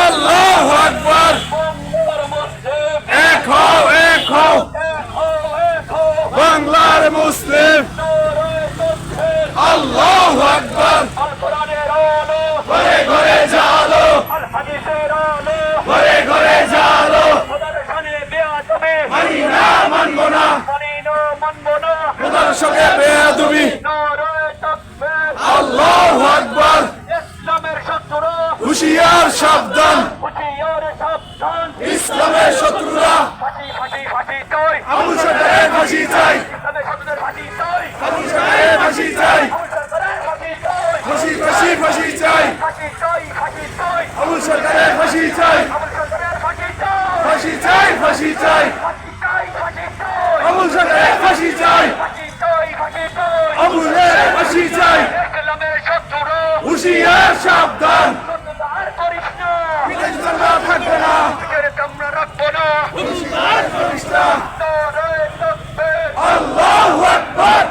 আল্লাহু আকবার। এক হও, এক হও, বাংলার মুসলিম। আল্লাহু আকবার। ঘরে ঘরে জালো, ঘরে ঘরে জালো। মানি না, মানবো না, খোদার সঙ্গে বেয়াদবি। আল্লাহু আকবার। হুঁশিয়ার সাবধান, ইসলামের শত্রুরা। আবু সাহেবের ফাঁসি চাই, আবু সাহেবের ফাঁসি চাই, ফাঁসি ফাঁসি ফাঁসি চাই, আবু সরকারের ফাঁসি চাই, ফাঁসি চাই, ফাঁসি চাই, আবু সরকারের ফাঁসি চাই, আবু সাহেবের ফাঁসি চাই। হুঁশিয়ার সাবধান, থাকবে না, হুঁশিয়ার করিস না। আল্লাহু আকবার।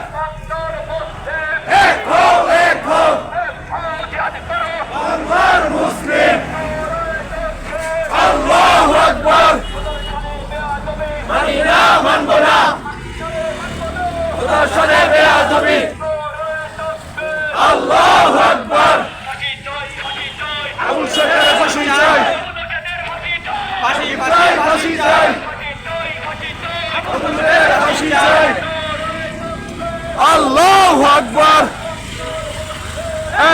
এক হও, এক হও, বাংলার মুসলিম। আল্লাহু আকবার। মানি না, মানবো না, খোদার সঙ্গে বেয়াদবি। আল্লাহু আকবার। আবু সরকারের ফাঁসি চাই, ফাঁসি চাই, ফাঁসি চাই, ফাঁসি চাই। আল্লাহু আকবার।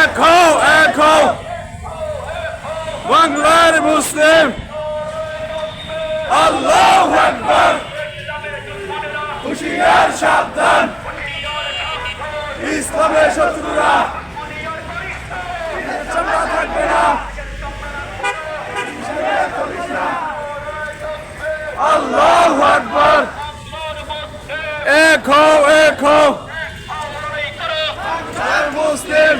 এক হও, এক হও, বাংলার মুসলিম। আল্লাহু আকবার। হুঁশিয়ার সাবধান, ইসলামের শত্রুরা। থাকবে না, আল্লাহু আকবার। এক হও, এক হও, মুসলিম।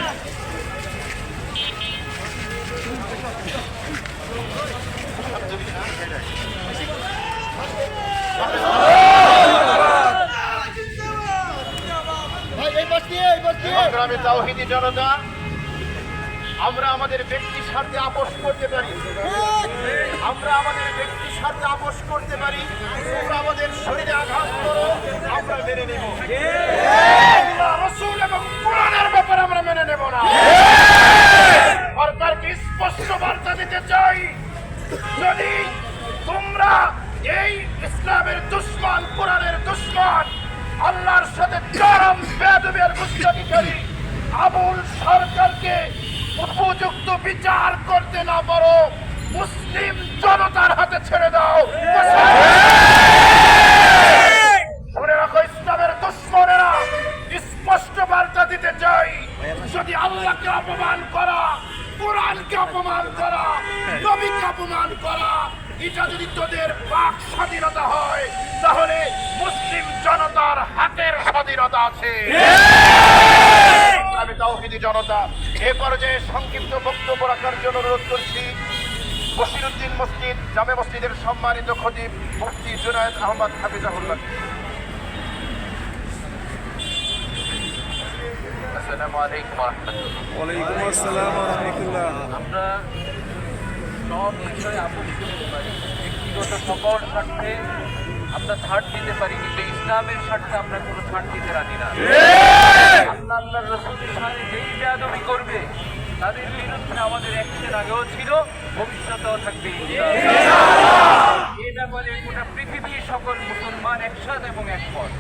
সংগ্রামী তাওহীদি জনতা, আমরা আমাদের ব্যক্তি স্বার্থে আপোষ করতে পারি, আমরা আমাদের ব্যক্তি স্বার্থে আপোষ করতে পারি। তোমরা আমাদের শরীরে আঘাত করো, আমরা মেনে নেব। আল্লাহ, রাসূল এবং কোরআনের ব্যাপারে আমরা মেনে নেব না। সরকারকে স্পষ্ট বার্তা দিতে চাই, যদি তোমরা এই ইসলামের দুশমন, কোরআনের দুশমন, আল্লাহর সাথে চরম বেয়াদবির মুস্তাকিকারী আবুল সরকারকে উপযুক্ত বিচার করতে না পারো, মুসলিম জনতার হাতে ছেড়ে দাও। মনে রাখো, ইসলামের দুশমনেরা স্পষ্ট বার্তা দিতে চাই, যদি আল্লাহকে অপমান করা, কোরআনকে অপমান করা, নবীকে অপমান করা, এটা যদি তোদের বাক স্বাধীনতা হয়, তাহলে মুসলিম জনতার হাতের স্বাধীনতা আছে। আমি তাওহীদি জনতা, এ পর্যায়ে সংক্ষিপ্ত বক্তব্য রাখার জন্য অনুরোধ করছি বশিরউদ্দিন মসজিদ, জামে মসজিদের সম্মানিত খতিব মুফতি জুনায়েদ আহমদ হাফিজাহুল্লাহ। আসসালামু আলাইকুম ওয়া রাহমাতুল্লাহ। ওয়ালাইকুম আসসালাম ওয়া রাহমাতুল্লাহ। আমরা সব বিষয়ে আপোষ করতে পারি, ব্যক্তিগত সকল স্বার্থে আমরা ছাড় দিতে পারি, কিন্তু ইসলামের স্বার্থে আমরা কোনো ছাড় দিতে রাজি না। আল্লাহ আল্লাহর রাসূলের সাথে যেই বেয়াদবি করবে, তাদের বিরুদ্ধে আমাদের অ্যাকশন আগেও ছিল, ভবিষ্যতেও থাকবে ইনশাআল্লাহ। এই ব্যাপারে গোটা পৃথিবীর সকল মুসলমান একসাথ এবং একমত।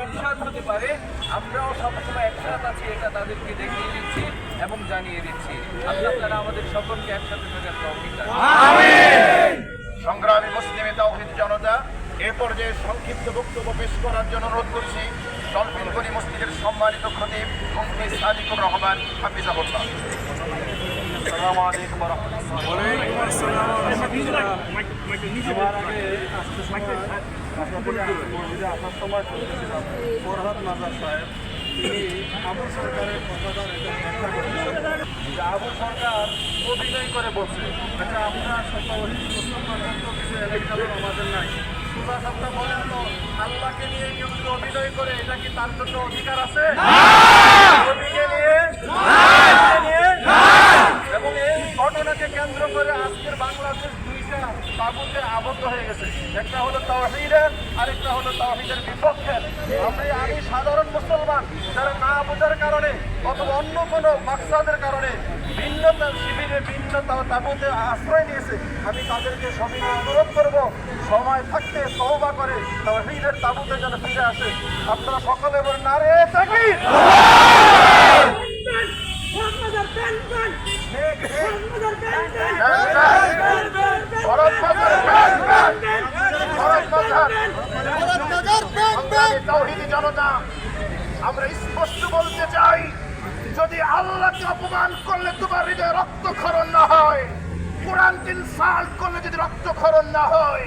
একসাথ হতে পারে, আমরাও সবসময় একসাথ আছি, এটা তাদেরকে দেখিয়ে দিচ্ছি এবং জানিয়ে দিচ্ছি। আল্লাহ তাআলা আমাদের সকলকে একসাথে থাকার তৌফিক দান করুন। আমিন। সংগ্রামী মুসলিম তাওহীদি জনতা, এ পর্যায়ে সংক্ষিপ্ত বক্তব্য পেশ করার জন্য অনুরোধ করছি ডলফিনগড়ি মসজিদের সম্মানিত খতিব মুফতি সাদিকুর রহমান হাফিজাহুল্লাহ। আসসালামু আলাইকুম ওয়া রাহমাতুল্লাহ। ওয়ালাইকুম আসসালাম ওয়া রাহমাতুল্লাহ। আসার সময় শুনতেছিলাম ফরহাদ নাজার সাহেব, তিনি আবু সরকারের কথাটা ব্যাখ্যা করেছেন যে আবু সরকার অভিনয় করে বলছে, এটা আমরা মুসলমান কিছু এলাকা আমাদের নাই। সুজা সাহেবটা বলেন তো, আল্লাহকে নিয়ে কেউ যদি অভিনয় করে, এটা কি তার জন্য অধিকার আছে? নবীকে নিয়ে এবং এই আবদ্ধ হয়ে গেছে। একটা হলো তাওহীদের, আরেকটা হলো তাওহীদের বিপক্ষের। আমি সাধারণ মুসলমান যারা না বোঝার কারণে অথবা অন্য কোনো মাকসাদের কারণে ভিন্ন শিবিরে ভিন্ন তাবুতে আশ্রয় নিয়েছে, আমি তাদেরকে সবিনয় অনুরোধ করব সময় থাকতে তওবা করে তাওহীদের তাবুতে যেন ফিরে আসে। আপনারা সকলে বলেন নারে তাকবীর। তাওহীদি জনতা, আমরা স্পষ্ট বলতে চাই, যদি আল্লাহকে অপমান করলে তোমার হৃদয়ে রক্তক্ষরণ না হয়, কোরআনকে ইনসাল্ট করলে যদি রক্তক্ষরণ না হয়,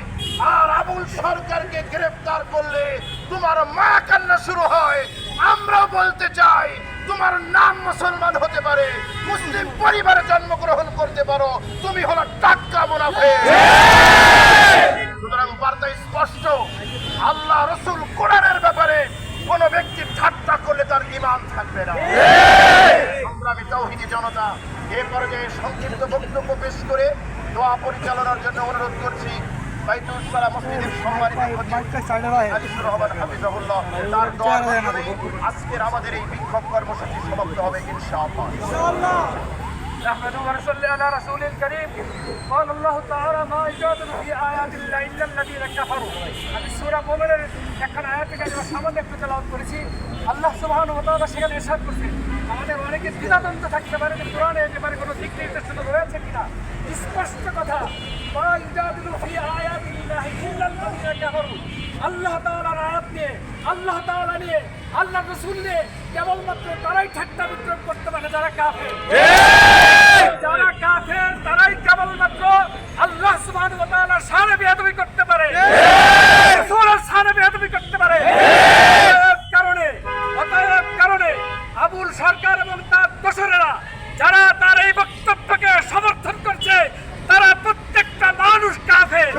আর আবুল সরকারকে গ্রেফতার করলে তোমার মা কান্না শুরু হয়, আমরাও বলতে চাই তোমার নাম মুসলমান হতে পারে, মুসলিম পরিবারে জন্মগ্রহণ করতে পারো, তুমি হলো টাক্কা মুনাফিক। সুতরাং বার্তা স্পষ্ট, আল্লাহ রসুল কোরআনের ব্যাপারে কোন ব্যক্তি ঠাট্টা করলে তার ঈমান থাকবে না। সংগ্রামী তাওহীদি জনতা, এ পর্যায়ে সংক্ষিপ্ত বক্তব্য পেশ করে দোয়া পরিচালনার জন্য অনুরোধ করছি বাইতুল সালাম মসজিদের সম্মানিত খতিব আজিজুর রহমান হাফিজাহুল্লাহ, তার দোয়ার মাধ্যমে আজকের আমাদের এই বিক্ষোভ কর্মসূচি সমাপ্ত হবে ইনশাআল্লাহ। نحمده ونصلي على رسوله الكريم. قال الله تعالى ما يجادل في آيات الله إلا الذين كفروا. আমি সূরা মুমিনের একখানা আয়াত থেকে আমরা সামান্য একটু তেলাওয়াত করেছি। আল্লাহ সুবহানাহু ওয়া তাআলা সেখানে ইরশাদ করছেন, আমাদের অনেকে দ্বিধাদ্বন্দ্ব থাকতে পারে যে কোরআনে এ ব্যাপারে কোনো দিক নির্দেশনা রয়েছে কিনা। স্পষ্ট কথা, মা ইজাদিলু ফি আয়াতিল্লাহি ইল্লা আল্লাযিনা কাফারু। আল্লাহ তাআলার আয়াত নিয়ে, আল্লাহ তাআলা নিয়ে, আল্লাহর রাসূল নিয়ে কেবলমাত্র তারাই ঠাট্টা বিদ্রূপ করতে পারে যারা কাফের। যারা কাফের তারাই কেবলমাত্র আল্লাহ সুবহানাহু ওয়া তাআলার শানে বেয়াদবি করতে পারে, রাসূলের শানে বেয়াদবি করতে পারে। কারণে আবুল সরকার এবং তার দোসরেরা যারা তার এই বক্তব্যকে সমর্থন করছে, তারা প্রত্যেকটা মানুষ কাফের।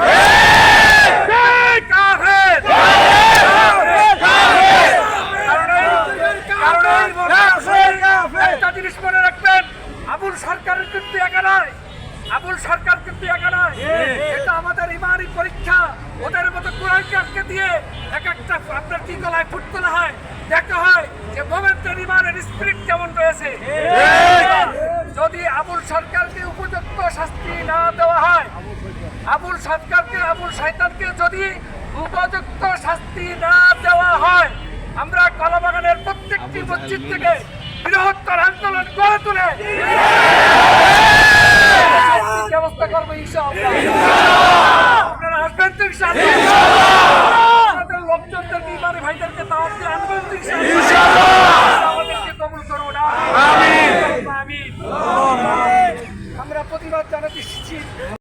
একটা জিনিস মনে রাখবেন, আবুল সরকারের কিন্তু একা নয়, আবুল সরকার কিন্তু একা নয়, এটা আমাদের ইমানি পরীক্ষা। ওদের মতো কোরআনকে দিয়ে এক একটা আপনার কি গলায় ফুট তোলা হয়, দেখা হয় যে মোমেন্টের ইমানের স্পিরিট কেমন রয়েছে। যদি আবুল সরকারকে উপযুক্ত শাস্তি না দেওয়া হয়, আবুল সরকারকে, আবুল শয়তানকে যদি উপযুক্ত শাস্তি না দেওয়া হয়, আমরা কলাবাগানের প্রত্যেকটি মসজিদ থেকে বৃহত্তর আন্দোলন গড়ে তুলে ব্যবস্থা করবো ইনশাআল্লাহ। আপনারা আসবেন তো ইনশাআল্লাহ।